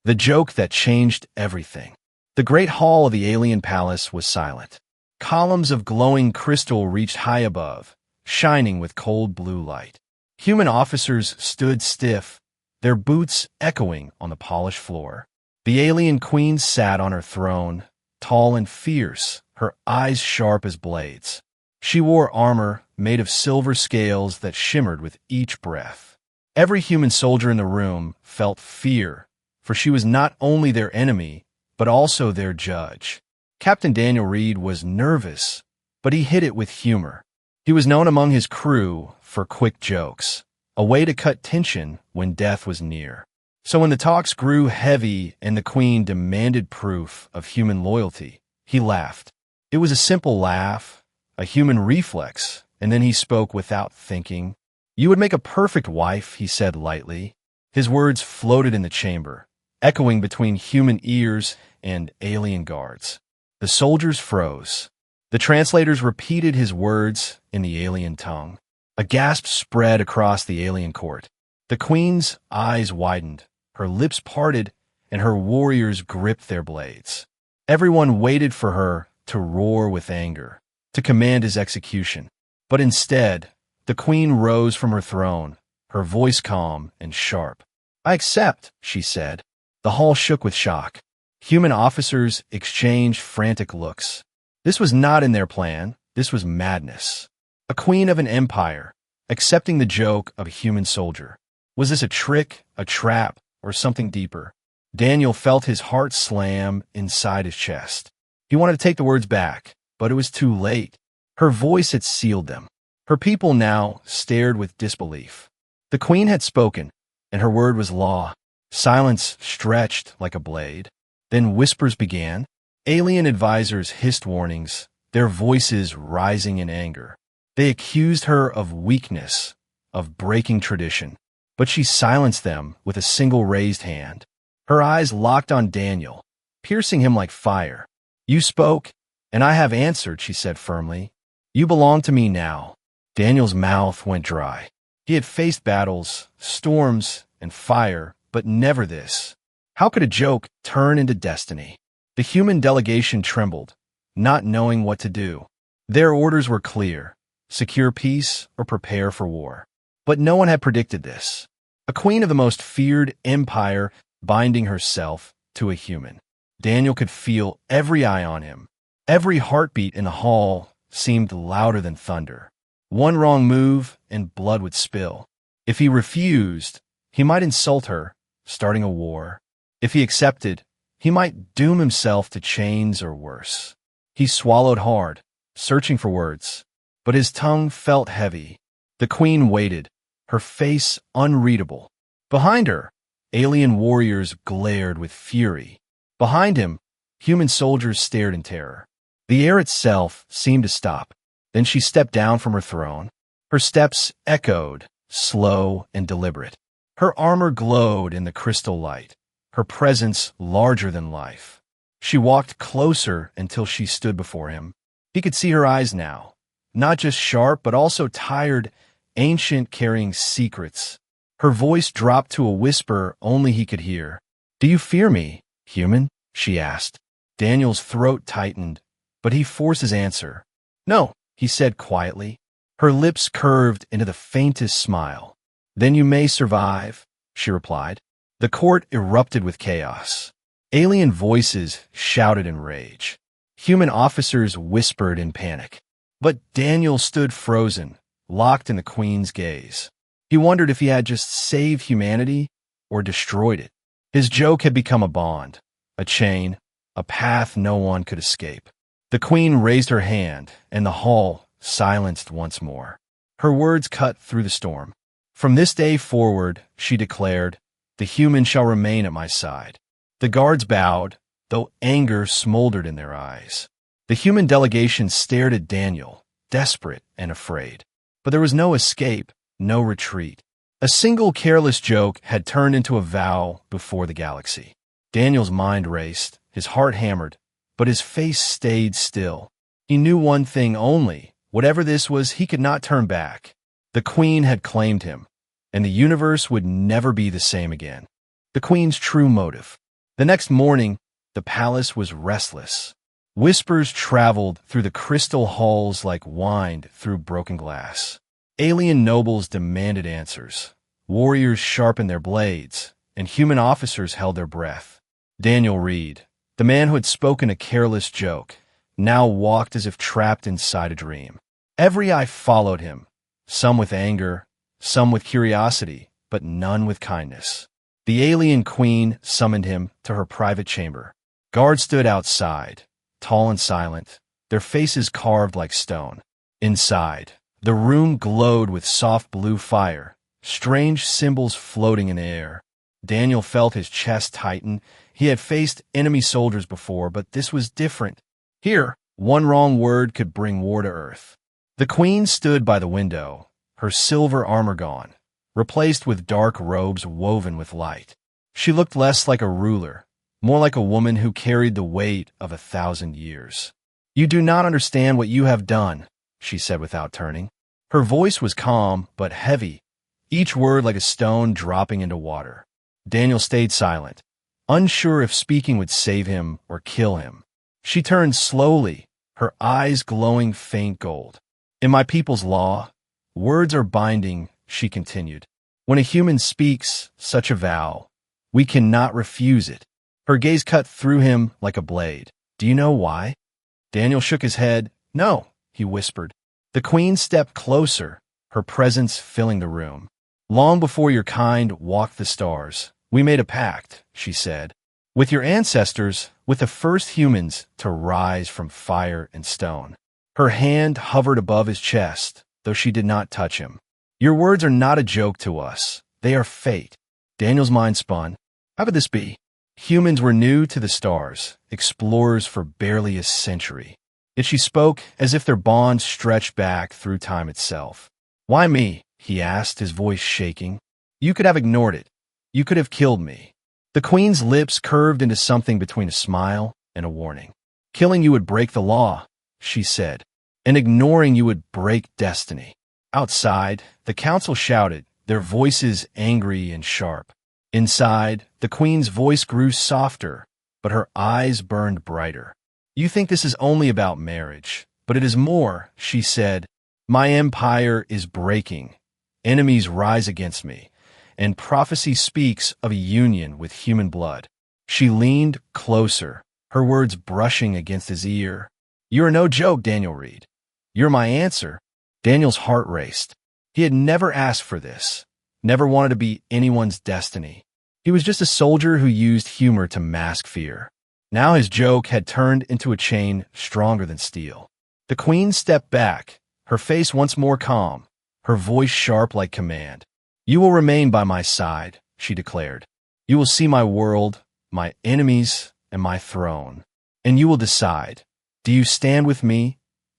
The joke that changed everything. The great hall of the alien palace was silent. Columns of glowing crystal reached high above, shining with cold blue light. Human officers stood stiff, their boots echoing on the polished floor. The alien queen sat on her throne, tall and fierce, her eyes sharp as blades. She wore armor made of silver scales that shimmered with each breath. Every human soldier in the room felt fear, for she was not only their enemy, but also their judge. Captain Daniel Reed was nervous, but he hid it with humor. He was known among his crew for quick jokes, a way to cut tension when death was near. So when the talks grew heavy and the Queen demanded proof of human loyalty, he laughed. It was a simple laugh, a human reflex, and then he spoke without thinking. "You would make a perfect wife," he said lightly. His words floated in the chamber, echoing between human ears and alien guards. The soldiers froze. The translators repeated his words in the alien tongue. A gasp spread across the alien court. The Queen's eyes widened, her lips parted, and her warriors gripped their blades. Everyone waited for her to roar with anger, to command his execution. But instead, the Queen rose from her throne, her voice calm and sharp. "I accept," she said. The hall shook with shock. Human officers exchanged frantic looks. This was not in their plan. This was madness. A queen of an empire, accepting the joke of a human soldier. Was this a trick, a trap, or something deeper? Daniel felt his heart slam inside his chest. He wanted to take the words back, but it was too late. Her voice had sealed them. Her people now stared with disbelief. The Queen had spoken, and her word was law. Silence stretched like a blade. Then whispers began. Alien advisors hissed warnings, their voices rising in anger. They accused her of weakness, of breaking tradition. But she silenced them with a single raised hand. Her eyes locked on Daniel, piercing him like fire. "You spoke, and I have answered," she said firmly. "You belong to me now." Daniel's mouth went dry. He had faced battles, storms, and fire, but never this. How could a joke turn into destiny? The human delegation trembled, not knowing what to do. Their orders were clear: secure peace or prepare for war. But no one had predicted this. A queen of the most feared empire binding herself to a human. Daniel could feel every eye on him. Every heartbeat in the hall seemed louder than thunder. One wrong move and blood would spill. If he refused, he might insult her, starting a war. If he accepted, he might doom himself to chains or worse. He swallowed hard, searching for words, but his tongue felt heavy. The Queen waited, her face unreadable. Behind her, alien warriors glared with fury. Behind him, human soldiers stared in terror. The air itself seemed to stop. Then she stepped down from her throne. Her steps echoed, slow and deliberate. Her armor glowed in the crystal light, her presence larger than life. She walked closer until she stood before him. He could see her eyes now, not just sharp, but also tired, ancient, carrying secrets. Her voice dropped to a whisper only he could hear. "Do you fear me, human?" she asked. Daniel's throat tightened, but he forced his answer. "No," he said quietly. Her lips curved into the faintest smile. "Then you may survive," she replied. The court erupted with chaos. Alien voices shouted in rage. Human officers whispered in panic. But Daniel stood frozen, locked in the Queen's gaze. He wondered if he had just saved humanity or destroyed it. His joke had become a bond, a chain, a path no one could escape. The Queen raised her hand, and the hall silenced once more. Her words cut through the storm. "From this day forward," she declared, "the human shall remain at my side." The guards bowed, though anger smoldered in their eyes. The human delegation stared at Daniel, desperate and afraid. But there was no escape, no retreat. A single careless joke had turned into a vow before the galaxy. Daniel's mind raced, his heart hammered, but his face stayed still. He knew one thing only: whatever this was, he could not turn back. The Queen had claimed him, and the universe would never be the same again. The Queen's true motive. The next morning, the palace was restless. Whispers traveled through the crystal halls like wind through broken glass. Alien nobles demanded answers. Warriors sharpened their blades, and human officers held their breath. Daniel Reed, the man who had spoken a careless joke, now walked as if trapped inside a dream. Every eye followed him, some with anger, some with curiosity, but none with kindness. The alien queen summoned him to her private chamber. Guards stood outside, tall and silent, their faces carved like stone. Inside, the room glowed with soft blue fire, strange symbols floating in the air. Daniel felt his chest tighten. He had faced enemy soldiers before, but this was different. Here, one wrong word could bring war to earth. The queen stood by the window, her silver armor gone, replaced with dark robes woven with light. She looked less like a ruler, more like a woman who carried the weight of 1,000 years. "You do not understand what you have done," she said without turning. Her voice was calm but heavy, each word like a stone dropping into water. Daniel stayed silent, unsure if speaking would save him or kill him. She turned slowly, her eyes glowing faint gold. "In my people's law, words are binding," she continued. "When a human speaks such a vow, we cannot refuse it." Her gaze cut through him like a blade. "Do you know why?" Daniel shook his head. "No," he whispered. The queen stepped closer, her presence filling the room. "Long before your kind walked the stars, we made a pact," she said, "with your ancestors, with the first humans to rise from fire and stone." Her hand hovered above his chest, though she did not touch him. "Your words are not a joke to us. They are fate." Daniel's mind spun. How could this be? Humans were new to the stars, explorers for barely a century. Yet she spoke as if their bond stretched back through time itself. "Why me?" he asked, his voice shaking. "You could have ignored it. You could have killed me." The queen's lips curved into something between a smile and a warning. "Killing you would break the law," she said, "and ignoring you would break destiny." Outside, the council shouted, their voices angry and sharp. Inside, the queen's voice grew softer, but her eyes burned brighter. "You think this is only about marriage, but it is more," she said. "My empire is breaking. Enemies rise against me, and prophecy speaks of a union with human blood." She leaned closer, her words brushing against his ear. "You are no joke, Daniel Reed. You're my answer." Daniel's heart raced. He had never asked for this, never wanted to be anyone's destiny. He was just a soldier who used humor to mask fear. Now his joke had turned into a chain stronger than steel. The queen stepped back, her face once more calm, her voice sharp like command. "You will remain by my side," she declared. "You will see my world, my enemies, and my throne. And you will decide, do you stand with me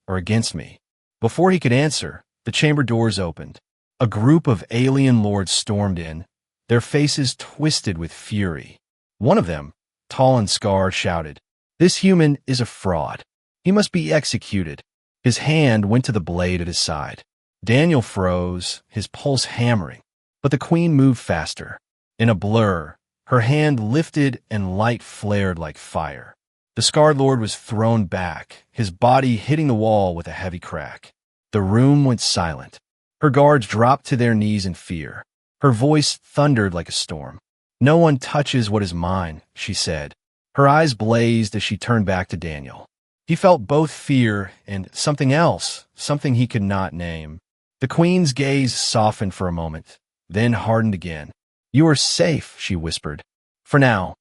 or against me?" Before he could answer, the chamber doors opened. A group of alien lords stormed in, their faces twisted with fury. One of them, tall and scarred, shouted, "This human is a fraud. He must be executed." His hand went to the blade at his side. Daniel froze, his pulse hammering, but the queen moved faster. In a blur, her hand lifted and light flared like fire. The scarred lord was thrown back, his body hitting the wall with a heavy crack. The room went silent. Her guards dropped to their knees in fear. Her voice thundered like a storm. "No one touches what is mine," she said. Her eyes blazed as she turned back to Daniel. He felt both fear and something else, something he could not name. The queen's gaze softened for a moment, then hardened again. "You are safe," she whispered. "For now."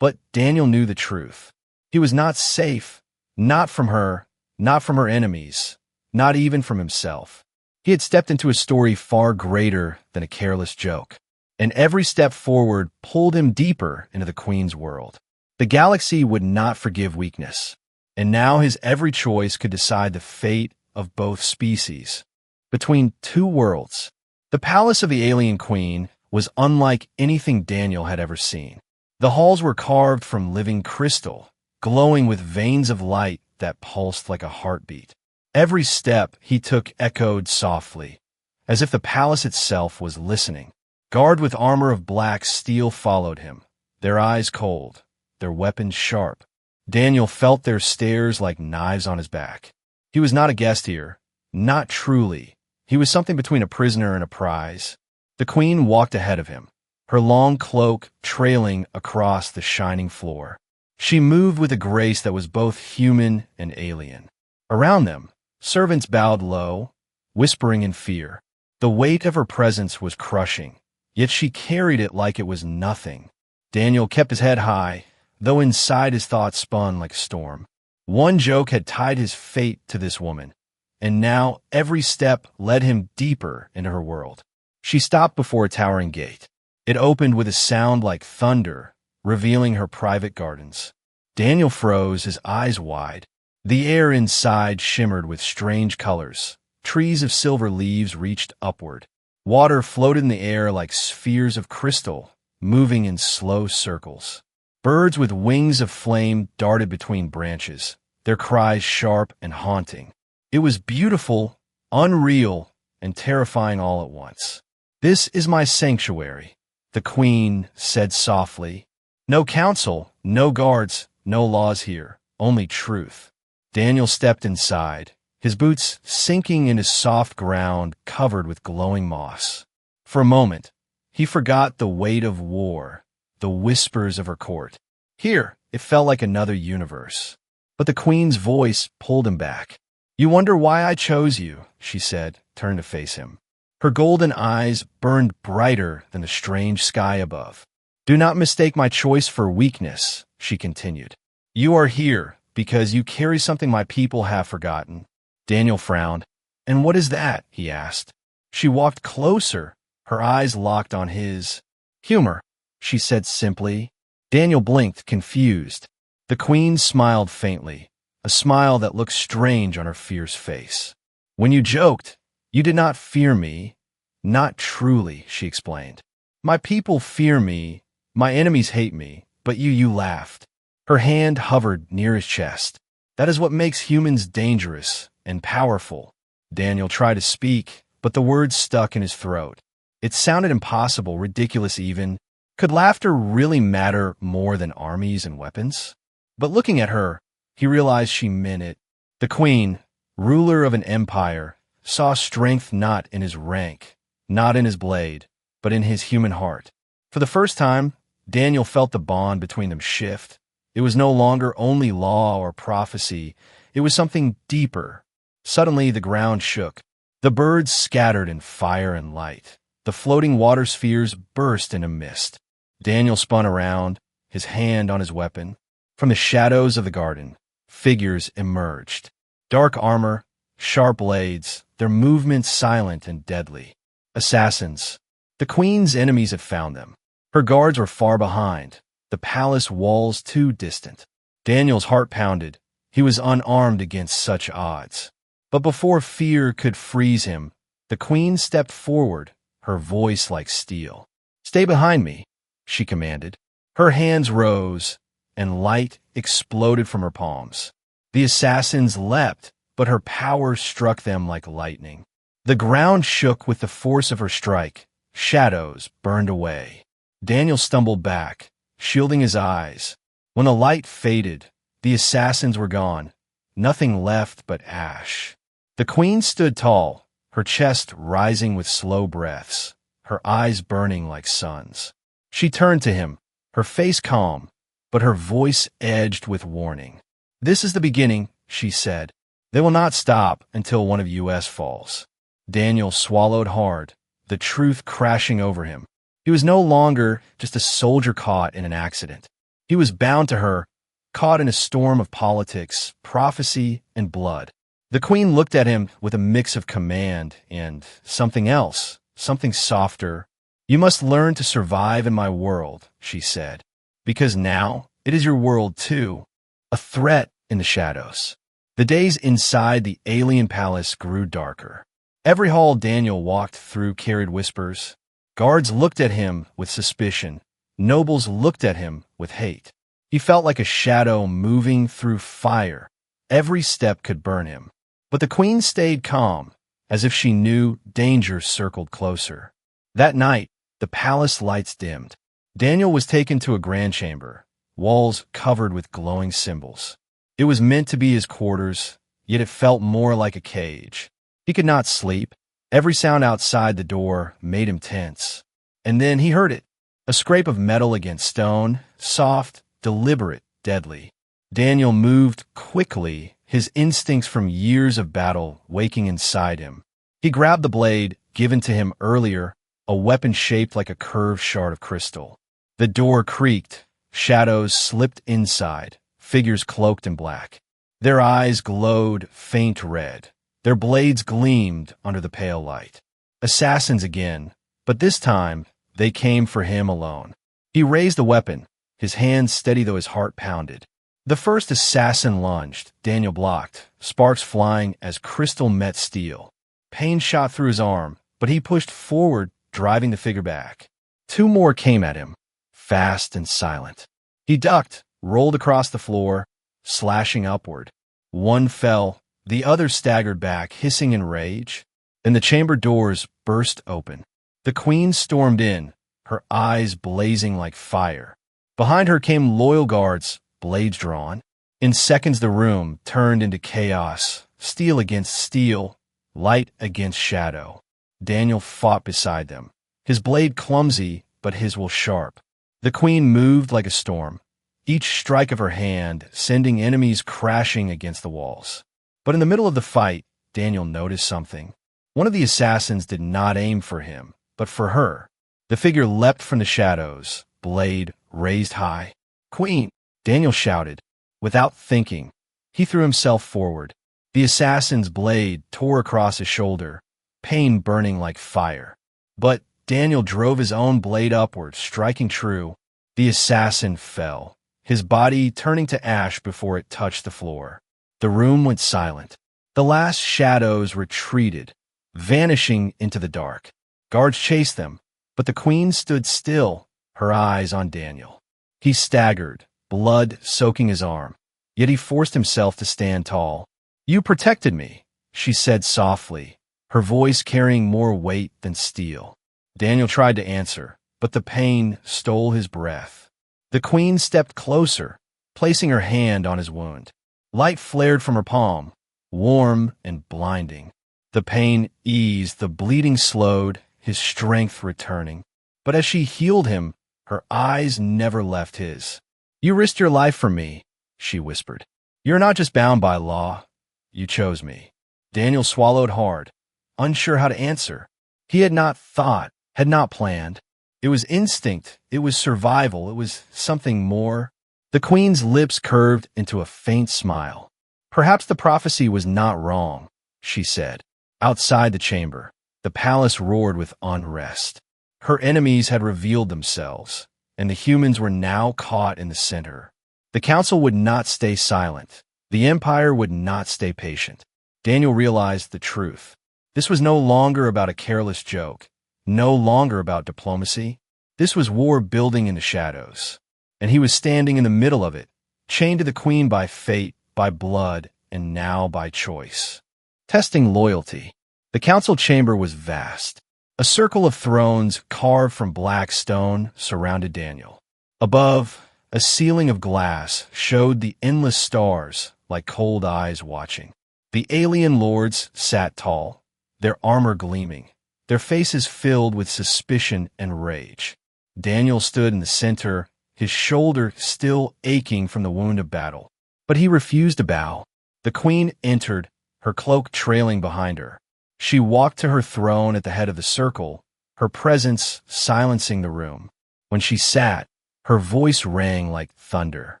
But Daniel knew the truth. He was not safe, not from her, not from her enemies, not even from himself. He had stepped into a story far greater than a careless joke, and every step forward pulled him deeper into the queen's world. The galaxy would not forgive weakness, and now his every choice could decide the fate of both species. Between two worlds, the palace of the alien queen was unlike anything Daniel had ever seen. The halls were carved from living crystal, glowing with veins of light that pulsed like a heartbeat. Every step he took echoed softly, as if the palace itself was listening. Guards with armor of black steel followed him, their eyes cold, their weapons sharp. Daniel felt their stares like knives on his back. He was not a guest here. Not truly. He was something between a prisoner and a prize. The queen walked ahead of him, her long cloak trailing across the shining floor. She moved with a grace that was both human and alien. Around them, servants bowed low, whispering in fear. The weight of her presence was crushing, yet she carried it like it was nothing. Daniel kept his head high, though inside his thoughts spun like a storm. One joke had tied his fate to this woman, and now every step led him deeper into her world. She stopped before a towering gate. It opened with a sound like thunder, revealing her private gardens. Daniel froze, his eyes wide. The air inside shimmered with strange colors. Trees of silver leaves reached upward. Water floated in the air like spheres of crystal, moving in slow circles. Birds with wings of flame darted between branches, their cries sharp and haunting. It was beautiful, unreal, and terrifying all at once. "This is my sanctuary," the queen said softly. "No council, no guards, no laws here, only truth." Daniel stepped inside, his boots sinking into soft ground covered with glowing moss. For a moment, he forgot the weight of war, the whispers of her court. Here, it felt like another universe. But the queen's voice pulled him back. "You wonder why I chose you," she said, turning to face him. Her golden eyes burned brighter than the strange sky above. "Do not mistake my choice for weakness," she continued. "You are here because you carry something my people have forgotten." Daniel frowned. "And what is that?" he asked. She walked closer, her eyes locked on his. "Humor," she said simply. Daniel blinked, confused. The queen smiled faintly, a smile that looked strange on her fierce face. "When you joked, you did not fear me. Not truly," she explained. "My people fear me, my enemies hate me, but you laughed." Her hand hovered near his chest. "That is what makes humans dangerous and powerful." Daniel tried to speak, but the words stuck in his throat. It sounded impossible, ridiculous even. Could laughter really matter more than armies and weapons? But looking at her, he realized she meant it. The queen, ruler of an empire, saw strength not in his rank, not in his blade, but in his human heart. For the first time, Daniel felt the bond between them shift. It was no longer only law or prophecy. It was something deeper. Suddenly, the ground shook. The birds scattered in fire and light. The floating water spheres burst into mist. Daniel spun around, his hand on his weapon. From the shadows of the garden, figures emerged. Dark armor, sharp blades, their movements silent and deadly. Assassins. The queen's enemies had found them. Her guards were far behind, the palace walls too distant. Daniel's heart pounded. He was unarmed against such odds. But before fear could freeze him, the queen stepped forward, her voice like steel. "Stay behind me," she commanded. Her hands rose, and light exploded from her palms. The assassins leapt, but her power struck them like lightning. The ground shook with the force of her strike. Shadows burned away. Daniel stumbled back, shielding his eyes. When the light faded, the assassins were gone, nothing left but ash. The queen stood tall, her chest rising with slow breaths, her eyes burning like suns. She turned to him, her face calm, but her voice edged with warning. "This is the beginning," she said. "They will not stop until one of us falls." Daniel swallowed hard, the truth crashing over him. He was no longer just a soldier caught in an accident. He was bound to her, caught in a storm of politics, prophecy, and blood. The queen looked at him with a mix of command and something else, something softer. "You must learn to survive in my world," she said, "because now it is your world too." A threat in the shadows. The days inside the alien palace grew darker. Every hall Daniel walked through carried whispers. Guards looked at him with suspicion. Nobles looked at him with hate. He felt like a shadow moving through fire. Every step could burn him. But the queen stayed calm, as if she knew danger circled closer. That night, the palace lights dimmed. Daniel was taken to a grand chamber, walls covered with glowing symbols. It was meant to be his quarters, yet it felt more like a cage. He could not sleep. Every sound outside the door made him tense. And then he heard it, a scrape of metal against stone, soft, deliberate, deadly. Daniel moved quickly, his instincts from years of battle waking inside him. He grabbed the blade, given to him earlier, a weapon shaped like a curved shard of crystal. The door creaked, shadows slipped inside, figures cloaked in black. Their eyes glowed faint red. Their blades gleamed under the pale light. Assassins again, but this time they came for him alone. He raised the weapon, his hands steady though his heart pounded. The first assassin lunged. Daniel blocked, sparks flying as crystal met steel. Pain shot through his arm, but he pushed forward, driving the figure back. Two more came at him, fast and silent. He ducked, rolled across the floor, slashing upward. One fell, the other staggered back, hissing in rage. Then the chamber doors burst open. The queen stormed in, her eyes blazing like fire. Behind her came loyal guards, blades drawn. In seconds the room turned into chaos, steel against steel, light against shadow. Daniel fought beside them, his blade clumsy, but his will sharp. The queen moved like a storm, each strike of her hand sending enemies crashing against the walls. But in the middle of the fight, Daniel noticed something. One of the assassins did not aim for him, but for her. The figure leapt from the shadows, blade raised high. "Queen!" Daniel shouted. Without thinking, he threw himself forward. The assassin's blade tore across his shoulder, pain burning like fire. But Daniel drove his own blade upward, striking true. The assassin fell, his body turning to ash before it touched the floor. The room went silent. The last shadows retreated, vanishing into the dark. Guards chased them, but the queen stood still, her eyes on Daniel. He staggered, blood soaking his arm, yet he forced himself to stand tall. "You protected me," she said softly, her voice carrying more weight than steel. Daniel tried to answer, but the pain stole his breath. The queen stepped closer, placing her hand on his wound. Light flared from her palm, warm and blinding. The pain eased, the bleeding slowed, his strength returning. But as she healed him, her eyes never left his. "You risked your life for me," she whispered. "You're not just bound by law. You chose me." Daniel swallowed hard, unsure how to answer. He had not thought, had not planned. It was instinct, it was survival, it was something more. The queen's lips curved into a faint smile. "Perhaps the prophecy was not wrong," she said. Outside the chamber, the palace roared with unrest. Her enemies had revealed themselves, and the humans were now caught in the center. The council would not stay silent. The empire would not stay patient. Daniel realized the truth. This was no longer about a careless joke, no longer about diplomacy. This was war building in the shadows, and he was standing in the middle of it, chained to the queen by fate, by blood, and now by choice. Testing loyalty. The council chamber was vast. A circle of thrones carved from black stone surrounded Daniel. Above, a ceiling of glass showed the endless stars like cold eyes watching. The alien lords sat tall, their armor gleaming, their faces filled with suspicion and rage. Daniel stood in the center, his shoulder still aching from the wound of battle. But he refused to bow. The queen entered, her cloak trailing behind her. She walked to her throne at the head of the circle, her presence silencing the room. When she sat, her voice rang like thunder.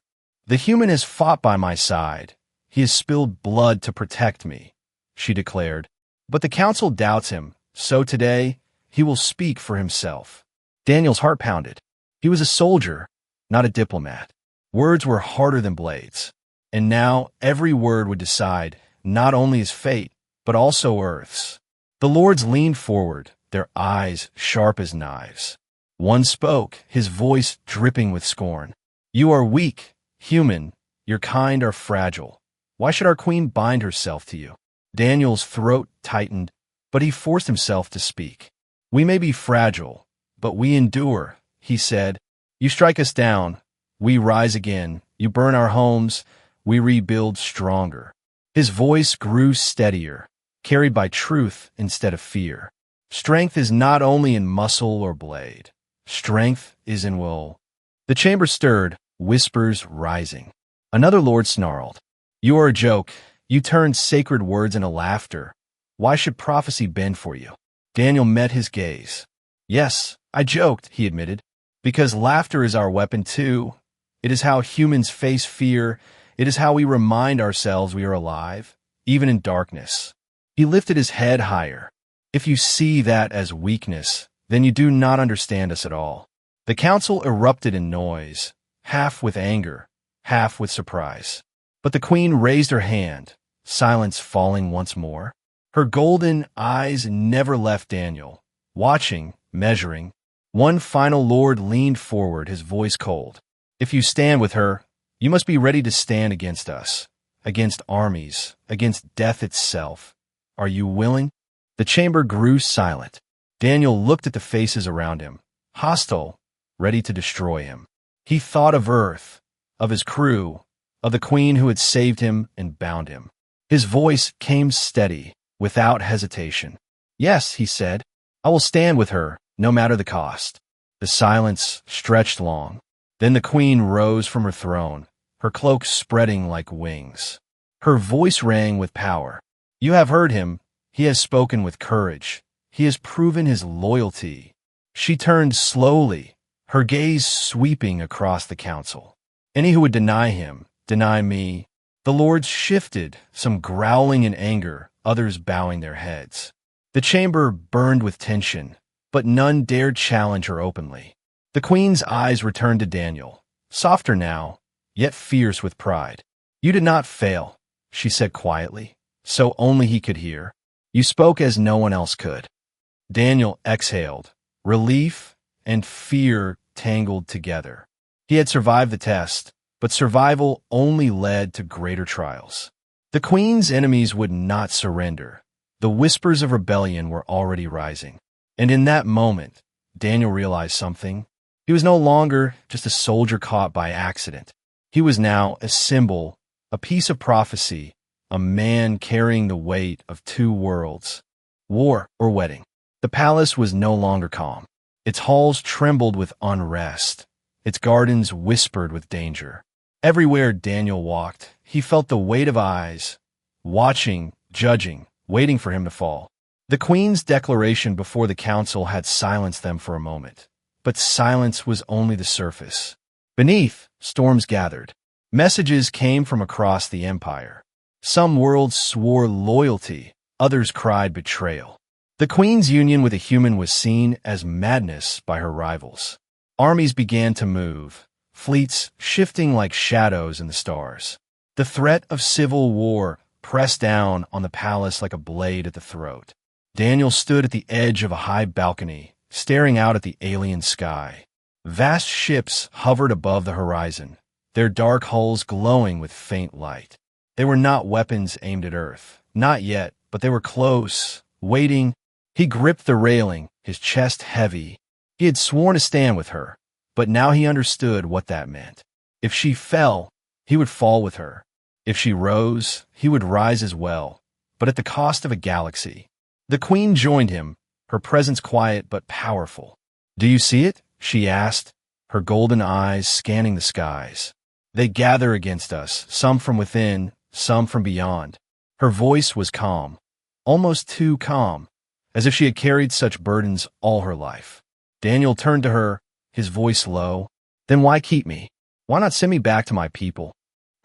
"The human has fought by my side. He has spilled blood to protect me," she declared. But the council doubts him, so today he will speak for himself. Daniel's heart pounded. He was a soldier, not a diplomat. Words were harder than blades. And now every word would decide not only his fate, but also Earth's. The lords leaned forward, their eyes sharp as knives. One spoke, his voice dripping with scorn. "You are weak, human. Your kind are fragile. Why should our queen bind herself to you?" Daniel's throat tightened, but he forced himself to speak. "We may be fragile, but we endure," he said. "You strike us down, We rise again. You burn our homes. We rebuild stronger. His voice grew steadier, carried by truth instead of fear. Strength is not only in muscle or blade. Strength is in will. The chamber stirred, whispers rising. Another lord snarled. You are a joke. You turned sacred words into laughter. Why should prophecy bend for you? Daniel met his gaze. Yes, I joked, he admitted. Because laughter is our weapon too. It is how humans face fear. It is how we remind ourselves we are alive, even in darkness. He lifted his head higher. If you see that as weakness, then you do not understand us at all. The council erupted in noise, half with anger, half with surprise. But the queen raised her hand, silence falling once more. Her golden eyes never left Daniel, watching, measuring. One final lord leaned forward, his voice cold. If you stand with her, you must be ready to stand against us, against armies, against death itself. Are you willing? The chamber grew silent. Daniel looked at the faces around him, hostile, ready to destroy him. He thought of Earth, of his crew, of the queen who had saved him and bound him. His voice came steady, without hesitation. Yes, he said, I will stand with her, no matter the cost. The silence stretched long. Then the queen rose from her throne, her cloak spreading like wings. Her voice rang with power. You have heard him. He has spoken with courage. He has proven his loyalty. She turned slowly, her gaze sweeping across the council. Any who would deny him, deny me. The lords shifted, some growling in anger, others bowing their heads. The chamber burned with tension, but none dared challenge her openly. The queen's eyes returned to Daniel, softer now, yet fierce with pride. You did not fail, she said quietly, so only he could hear. You spoke as no one else could. Daniel exhaled, relief and fear tangled together. He had survived the test, but survival only led to greater trials. The queen's enemies would not surrender. The whispers of rebellion were already rising. And in that moment, Daniel realized something. He was no longer just a soldier caught by accident. He was now a symbol, a piece of prophecy, a man carrying the weight of two worlds, war or wedding. The palace was no longer calm. Its halls trembled with unrest. Its gardens whispered with danger. Everywhere Daniel walked, he felt the weight of eyes, watching, judging, waiting for him to fall. The queen's declaration before the council had silenced them for a moment. But silence was only the surface. Beneath, storms gathered. Messages came from across the empire. Some worlds swore loyalty, others cried betrayal. The queen's union with a human was seen as madness by her rivals. Armies began to move, fleets shifting like shadows in the stars. The threat of civil war pressed down on the palace like a blade at the throat. Daniel stood at the edge of a high balcony, staring out at the alien sky. Vast ships hovered above the horizon, their dark hulls glowing with faint light. They were not weapons aimed at Earth, not yet, but they were close, waiting. He gripped the railing, his chest heavy. He had sworn to stand with her, but now he understood what that meant. If she fell, he would fall with her. If she rose, he would rise as well, but at the cost of a galaxy. The queen joined him, her presence quiet but powerful. Do you see it? She asked, her golden eyes scanning the skies. They gather against us, some from within, some from beyond. Her voice was calm, almost too calm, as if she had carried such burdens all her life. Daniel turned to her, his voice low. Then why keep me? Why not send me back to my people?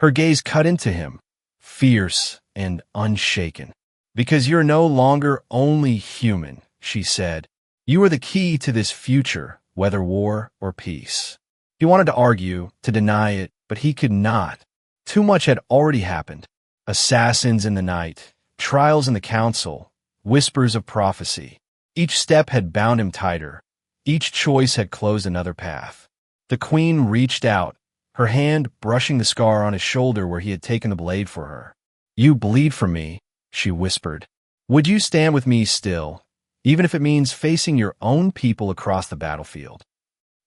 Her gaze cut into him, fierce and unshaken. Because you're no longer only human, she said. You are the key to this future, whether war or peace. He wanted to argue, to deny it, but he could not. Too much had already happened. Assassins in the night, trials in the council, whispers of prophecy. Each step had bound him tighter. Each choice had closed another path. The queen reached out, her hand brushing the scar on his shoulder where he had taken the blade for her. You bleed for me, she whispered. Would you stand with me still, even if it means facing your own people across the battlefield?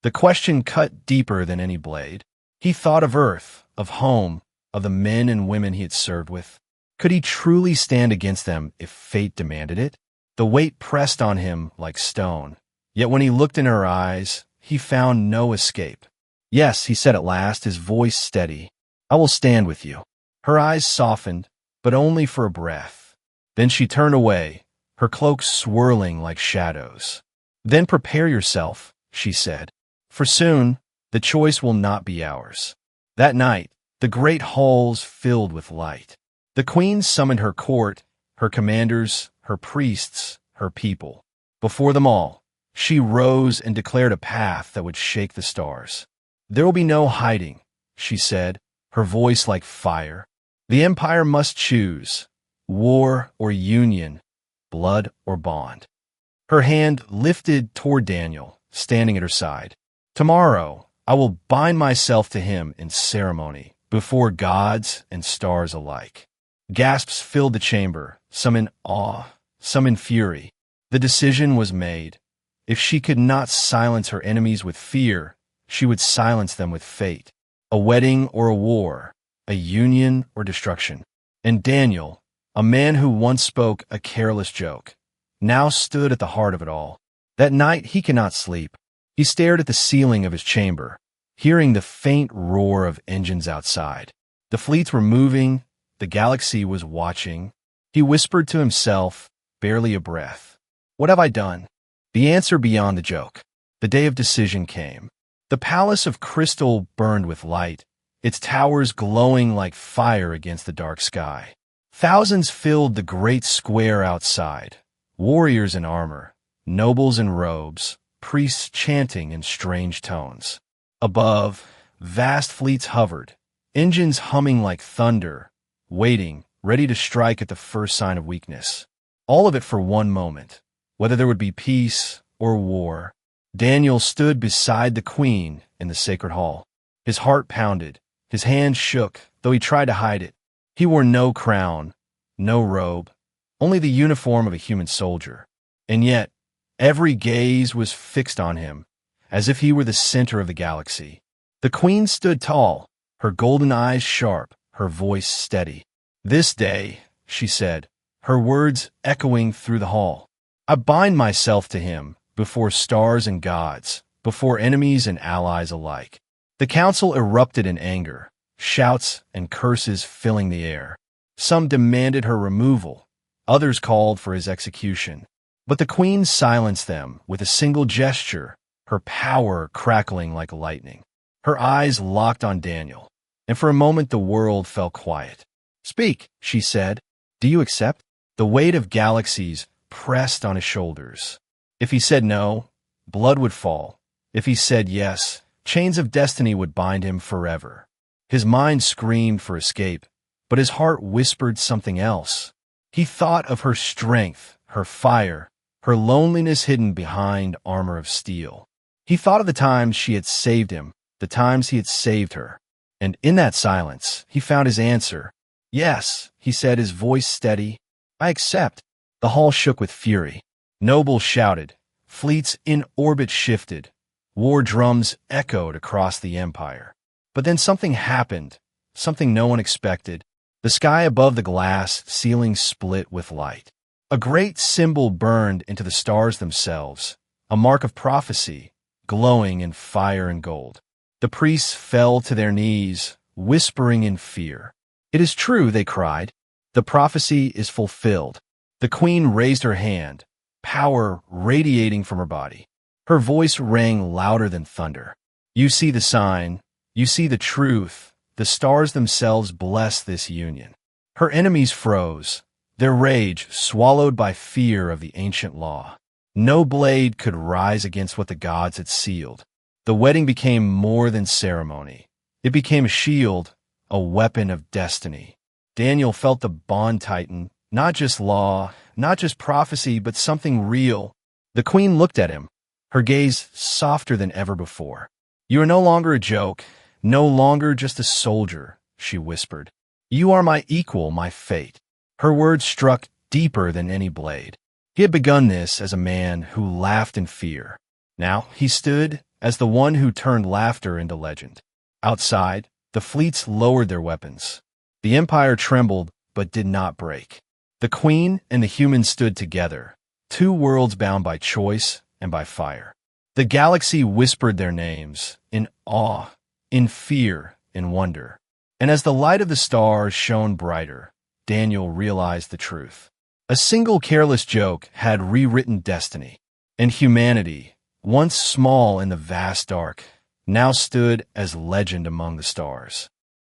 The question cut deeper than any blade. He thought of Earth, of home, of the men and women he had served with. Could he truly stand against them if fate demanded it? The weight pressed on him like stone. Yet when he looked in her eyes, he found no escape. "Yes," he said at last, his voice steady. "I will stand with you." Her eyes softened, but only for a breath. Then she turned away, her cloak swirling like shadows. "Then prepare yourself," she said, "for soon the choice will not be ours." That night, the great halls filled with light. The queen summoned her court, her commanders, her priests, her people. Before them all, she rose and declared a path that would shake the stars. "There will be no hiding," she said, her voice like fire. "The empire must choose, war or union, blood or bond." Her hand lifted toward Daniel, standing at her side. "Tomorrow, I will bind myself to him in ceremony, before gods and stars alike." Gasps filled the chamber, some in awe, some in fury. The decision was made. If she could not silence her enemies with fear, she would silence them with fate. A wedding or a war, a union or destruction. And Daniel, a man who once spoke a careless joke, now stood at the heart of it all. That night he could not sleep. He stared at the ceiling of his chamber, hearing the faint roar of engines outside. The fleets were moving, the galaxy was watching. He whispered to himself, barely a breath, "What have I done?" The answer beyond the joke. The day of decision came. The palace of crystal burned with light, its towers glowing like fire against the dark sky. Thousands filled the great square outside, warriors in armor, nobles in robes, priests chanting in strange tones. Above, vast fleets hovered, engines humming like thunder, waiting, ready to strike at the first sign of weakness. All of it for one moment, whether there would be peace or war. Daniel stood beside the queen in the sacred hall. His heart pounded, his hands shook, though he tried to hide it. He wore no crown, no robe, only the uniform of a human soldier. And yet, every gaze was fixed on him, as if he were the center of the galaxy. The queen stood tall, her golden eyes sharp, her voice steady. "This day," she said, her words echoing through the hall, "I bind myself to him before stars and gods, before enemies and allies alike." The council erupted in anger, shouts and curses filling the air. Some demanded her removal, others called for his execution. But the queen silenced them with a single gesture, her power crackling like lightning. Her eyes locked on Daniel, and for a moment the world fell quiet. "Speak," she said. "Do you accept?" The weight of galaxies pressed on his shoulders. If he said no, blood would fall. If he said yes, chains of destiny would bind him forever. His mind screamed for escape, but his heart whispered something else. He thought of her strength, her fire, her loneliness hidden behind armor of steel. He thought of the times she had saved him, the times he had saved her. And in that silence, he found his answer. "Yes," he said, his voice steady. "I accept." The hall shook with fury. Nobles shouted. Fleets in orbit shifted. War drums echoed across the empire. But then something happened, something no one expected. The sky above the glass ceiling split with light. A great symbol burned into the stars themselves, a mark of prophecy, glowing in fire and gold. The priests fell to their knees, whispering in fear. "It is true," they cried. "The prophecy is fulfilled." The queen raised her hand, power radiating from her body. Her voice rang louder than thunder. "You see the sign. You see the truth. The stars themselves bless this union." Her enemies froze, their rage swallowed by fear of the ancient law. No blade could rise against what the gods had sealed. The wedding became more than ceremony. It became a shield, a weapon of destiny. Daniel felt the bond tighten, not just law, not just prophecy, but something real. The queen looked at him, her gaze softer than ever before. "You are no longer a joke, no longer just a soldier," she whispered. "You are my equal, my fate." Her words struck deeper than any blade. He had begun this as a man who laughed in fear. Now he stood as the one who turned laughter into legend. Outside, the fleets lowered their weapons. The Empire trembled, but did not break. The Queen and the humans stood together, two worlds bound by choice and by fire. The galaxy whispered their names, in awe, in fear, in wonder. And as the light of the stars shone brighter, Daniel realized the truth. A single careless joke had rewritten destiny, and humanity, once small in the vast dark, now stood as legend among the stars.